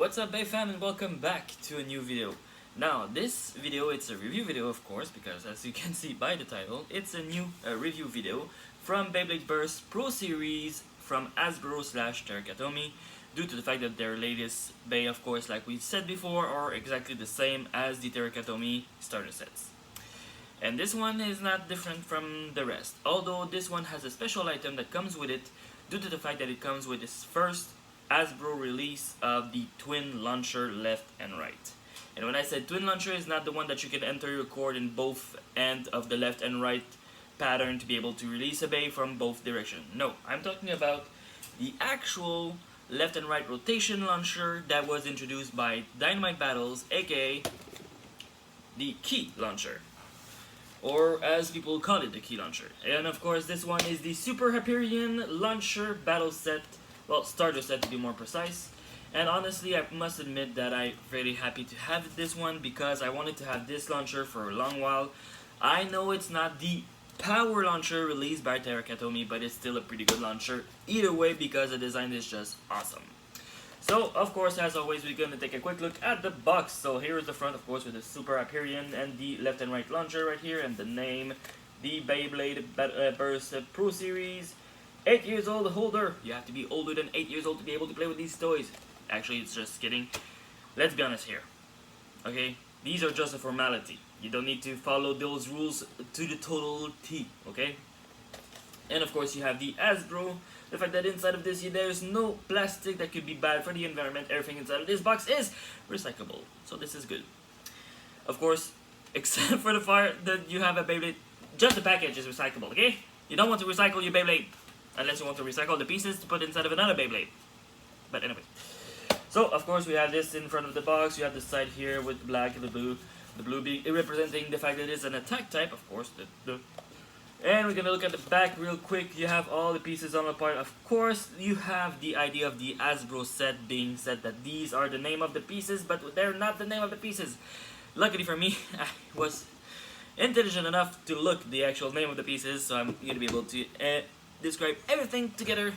What's up, Bay fam, and welcome back to a new video. Now, this video, it's a review video, of course, because as you can see by the title, it's a new review video from Beyblade Burst Pro Series from Hasbro / Terrakatomi, due to the fact that their latest Bay, of course, like we said before, are exactly the same as the Terrakatomi starter sets. And this one is not different from the rest, although this one has a special item that comes with it, due to the fact that it comes with its first Hasbro release of the twin launcher left and right. And when I said twin launcher, is not the one that you can enter your cord in both ends of the left and right pattern to be able to release a bay from both directions. No, I'm talking about the actual left and right rotation launcher that was introduced by Dynamite Battles, aka the key launcher, or as people call it, the key launcher. And of course, this one is the Super Hyperion Launcher Battle Set. Well, starter set to be more precise. And honestly, I must admit that I'm very happy to have this one because I wanted to have this launcher for a long while. I know it's not the power launcher released by Terrakatomi, but it's still a pretty good launcher either way because the design is just awesome. So, of course, as always, we're going to take a quick look at the box. So here is the front, of course, with the Super Hyperion and the left and right launcher right here, and the name, the Beyblade Burst Pro Series. 8 years old holder. You have to be older than 8 years old to be able to play with these toys. Actually, it's just kidding. Let's be honest here. Okay? These are just a formality. You don't need to follow those rules to the total T. Okay? And of course, you have the Hasbro. The fact that inside of this, there's no plastic that could be bad for the environment. Everything inside of this box is recyclable. So this is good. Of course, except for the part that you have a Beyblade, just the package is recyclable. Okay? You don't want to recycle your Beyblade unless you want to recycle the pieces to put inside of another Beyblade. But anyway. So, of course, we have this in front of the box. You have the side here with the black and the blue. The blue representing the fact that it's an attack type, of course. And we're going to look at the back real quick. You have all the pieces on the part. Of course, you have the idea of the Hasbro set being said that these are the name of the pieces, but they're not the name of the pieces. Luckily for me, I was intelligent enough to look the actual name of the pieces, so I'm going to be able to describe everything together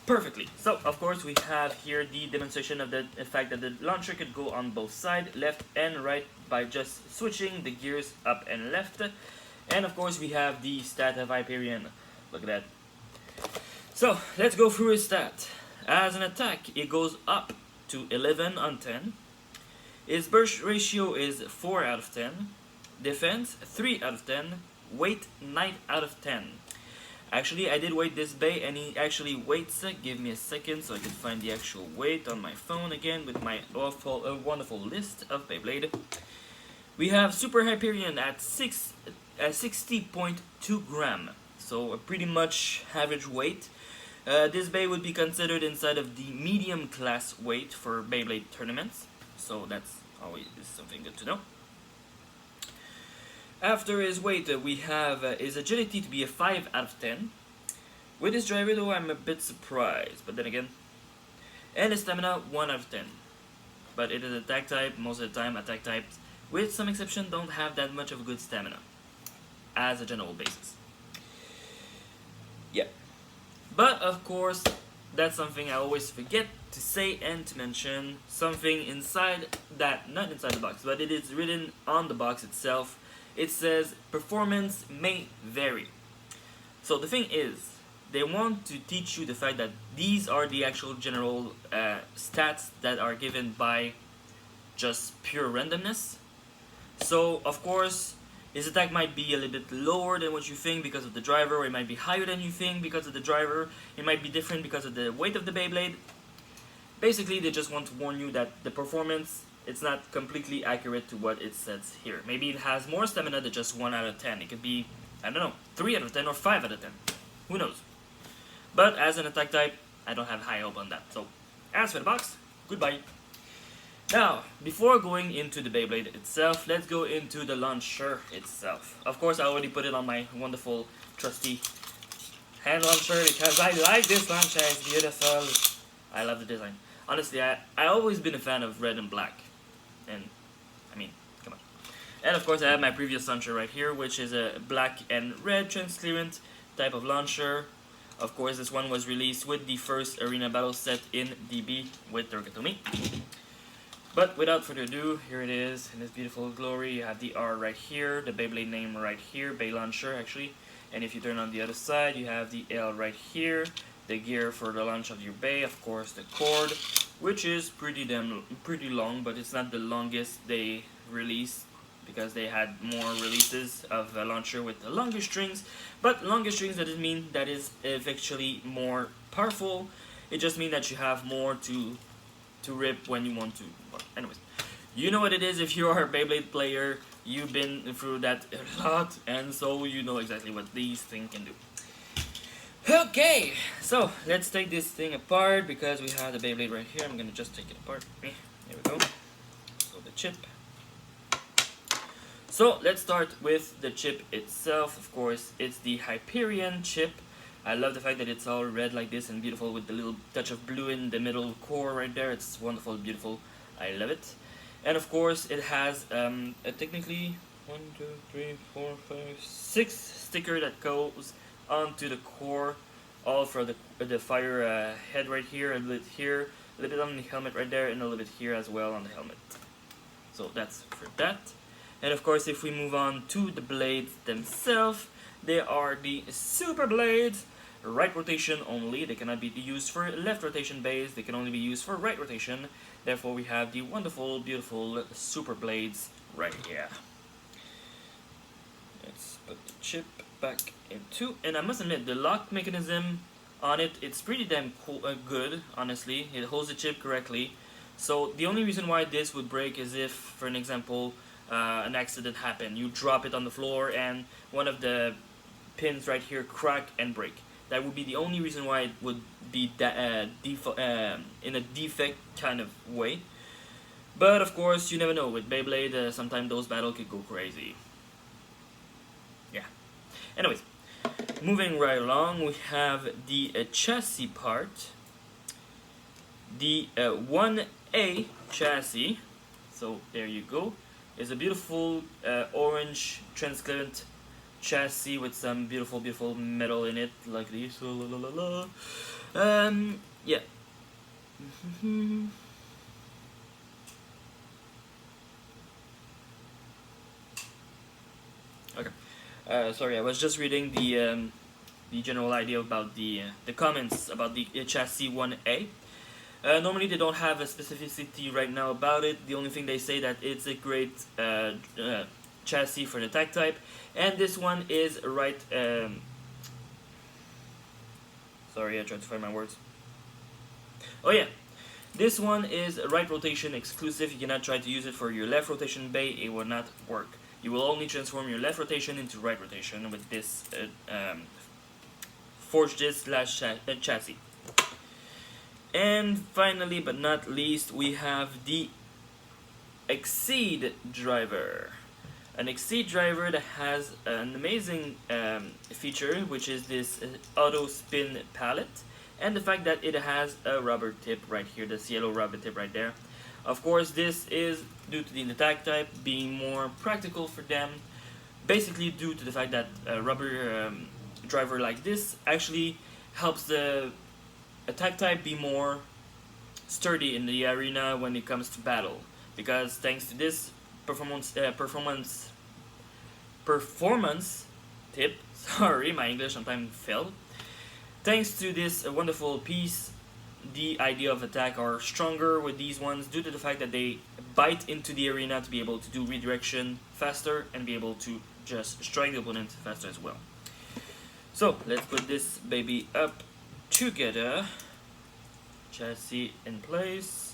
perfectly. So, of course, we have here the demonstration of the fact that the launcher could go on both sides, left and right, by just switching the gears up and left. And of course, we have the stat of Hyperion. Look at that. So, let's go through his stat. As an attack, it goes up to 11 on 10. His burst ratio is 4 out of 10. Defense, 3 out of 10. Weight, 9 out of 10. Actually, I did weight this Bay, and he actually weights it. Give me a second so I can find the actual weight on my phone again with my wonderful list of Beyblade. We have Super Hyperion at 60.2 gram, so a pretty much average weight. This Bay would be considered inside of the medium class weight for Beyblade tournaments, so that's always something good to know. After his weight, we have his agility to be a 5 out of 10. With his driver, though, I'm a bit surprised, but then again. And his stamina, 1 out of 10. But it is attack type. Most of the time, attack types, with some exception, don't have that much of a good stamina, as a general basis. Yeah. But, of course, that's something I always forget to say and to mention. Something inside that, not inside the box, but it is written on the box itself. It says, performance may vary. So the thing is, they want to teach you the fact that these are the actual general stats that are given by just pure randomness. So, of course, his attack might be a little bit lower than what you think because of the driver, or it might be higher than you think because of the driver. It might be different because of the weight of the Beyblade. Basically, they just want to warn you that the performance, it's not completely accurate to what it says here. Maybe it has more stamina than just 1 out of 10. It could be, I don't know, 3 out of 10 or 5 out of 10. Who knows? But as an attack type, I don't have high hope on that. So, as for the box, goodbye. Now, before going into the Beyblade itself, let's go into the launcher itself. Of course, I already put it on my wonderful, trusty hand launcher because I like this launcher. It's beautiful. I love the design. Honestly, I always been a fan of red and black. And, I mean, come on. And of course, I have my previous launcher right here, which is a black and red transparent type of launcher. Of course, this one was released with the first Arena Battle set in DB with Terrakatomi. But without further ado, here it is in its beautiful glory. You have the R right here, the Beyblade name right here, Bay Launcher actually. And if you turn on the other side, you have the L right here, the gear for the launch of your Bay, of course the cord, which is pretty long, but it's not the longest they released because they had more releases of a launcher with the longer strings. But longer strings doesn't mean that is actually more powerful. It just means that you have more to rip when you want to. But anyways, you know what it is if you are a Beyblade player. You've been through that a lot, and so you know exactly what these things can do. Okay, so let's take this thing apart because we have the Beyblade right here. I'm gonna just take it apart. Here we go. So the chip. So let's start with the chip itself. Of course, it's the Hyperion chip. I love the fact that it's all red like this and beautiful with the little touch of blue in the middle core right there. It's wonderful, beautiful. I love it. And of course, it has technically 1, 2, 3, 4, 5, 6 sticker that goes onto the core, all for the fire head right here, a little bit here, a little bit on the helmet right there, and a little bit here as well on the helmet. So that's for that. And of course, if we move on to the blades themselves, they are the Super Blades. Right rotation only. They cannot be used for left rotation base. They can only be used for right rotation. Therefore, we have the wonderful, beautiful Super Blades right here. Let's put the chip back into. And I must admit, the lock mechanism on it, it's pretty damn cool, good, honestly. It holds the chip correctly. So the only reason why this would break is if, for an example, an accident happened. You drop it on the floor and one of the pins right here crack and break. That would be the only reason why it would be in a defect kind of way. But of course, you never know. With Beyblade, sometimes those battles could go crazy. Yeah. Anyways, moving right along, we have the chassis part. The 1A chassis. So there you go. It's a beautiful orange transparent chassis with some beautiful metal in it like this. Yeah. Okay. Sorry, I was just reading the general idea about the comments about the chassis 1A. Normally they don't have a specificity right now about it. The only thing they say that it's a great chassis for the attack type, and this one is right. Sorry, I tried to find my words. Oh yeah, this one is right rotation exclusive. You cannot try to use it for your left rotation bay. It will not work. You will only transform your left rotation into right rotation with this forged disc slash chassis. And finally, but not least, we have the Exceed driver. An Exceed driver that has an amazing feature, which is this auto spin pallet, and the fact that it has a rubber tip right here, this yellow rubber tip right there. Of course, this is due to the attack type being more practical for them, basically due to the fact that a rubber driver like this actually helps the attack type be more sturdy in the arena when it comes to battle, because thanks to this performance tip, sorry, my English sometimes failed. Thanks to this wonderful piece, the idea of attack are stronger with these ones due to the fact that they bite into the arena to be able to do redirection faster and be able to just strike the opponent faster as well. So let's put this baby up together. Chassis in place.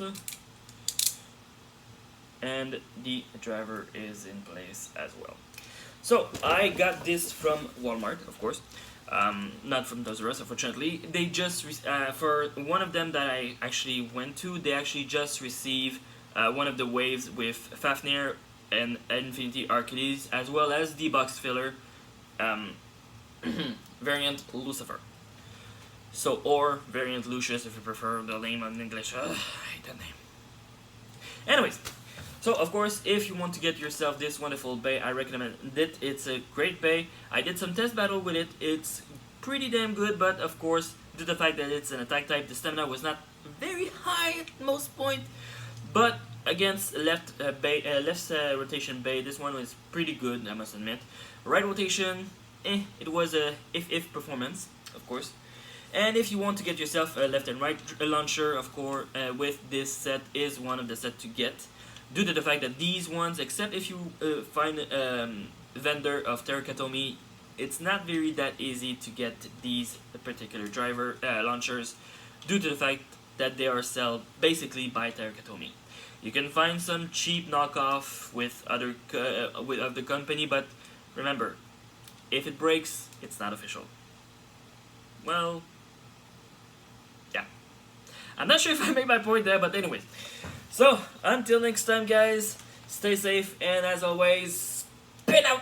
And the driver is in place as well. So I got this from Walmart, of course, not from Toys R Us, unfortunately. They just for one of them that I actually went to, they actually just received one of the waves with Fafnir and Infinity Arcades, as well as the box filler variant Lucifer. So, or variant Lucius if you prefer the name in English. I hate that name. Anyways. So, of course, if you want to get yourself this wonderful bay, I recommend it. It's a great bay. I did some test battle with it. It's pretty damn good, but of course, due to the fact that it's an attack type, the stamina was not very high at most point. But against left rotation bay, this one was pretty good, I must admit. Right rotation, it was a if performance, of course. And if you want to get yourself a left and right launcher, of course, with this set is one of the set to get, due to the fact that these ones, except if you find vendor of Terakatomi, it's not very that easy to get these particular driver launchers, due to the fact that they are sold basically by Terakatomi. You can find some cheap knockoff with other of the company, but remember, if it breaks, it's not official. Well, yeah. I'm not sure if I made my point there, but anyways. So, until next time, guys, stay safe, and as always, spin out!